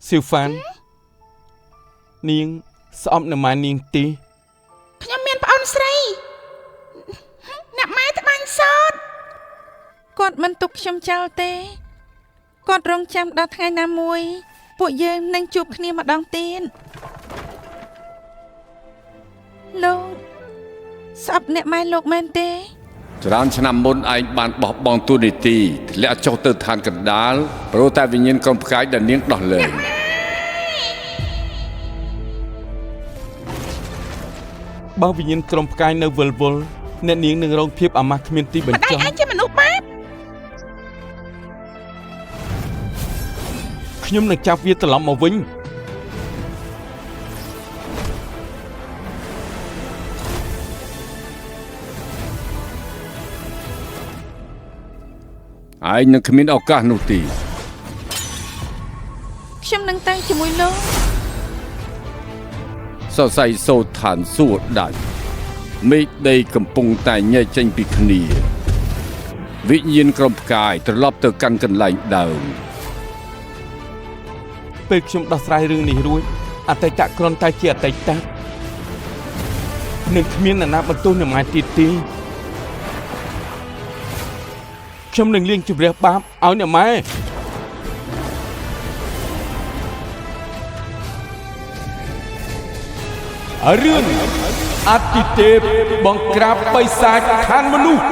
សិវហ្វាននាងស្អប់នៅម៉ែនាងទីខ្ញុំមានប្អូនស្រីអ្នកម៉ែត្បាញសតគាត់មិនទុកខ្ញុំចោលទេគាត់រងចាំដល់ថ្ងៃណាមួយពួកយើងនឹងជួបគ្នាម្ដងទៀតលោកស្អប់អ្នកម៉ែលោកមែនទេច្រើនឆ្នាំមុនឯងបានបោះបង់ទូនីតិធ្លាក់ចុះទៅឋានកណ្ដាលព្រោះតែវិញ្ញាណក្រុមផ្កាយដែលនាងដោះលែងបើវិញ្ញាណក្រុមផ្កាយនៅវិលវល់អ្នកនាងនឹងរងភាពអាម៉ាស់គ្មានទីបញ្ចប់ម្ដាយឯងជាមនុស្សបាបខ្ញុំនឹងចាប់វាត្រឡប់មកវិញឯងនឹងគ្មានឱកាសនោះទេខ្ញុំនឹងតាំងជាមួយលោកសរសៃសូត្រឋានសួគ៌ដាច់មេឃដីកំពុងតែញែកចេញពីគ្នាវិញ្ញាណក្រុមផ្កាយត្រឡប់ទៅកាន់កន្លែងដើមពេលខ្ញុំដោះស្រាយរឿងនេះរួចអតីតគ្រាន់តែជាអតីតនឹងគ្មានអ្នកណាបន្ទោសអ្នកម៉ែទៀតទេខ្ញុំនឹងលាងជម្រះបាបឲ្យអ្នកម៉ែរឿងអតិទេពបង្ក្រាបបិសាចខានមនុស្ស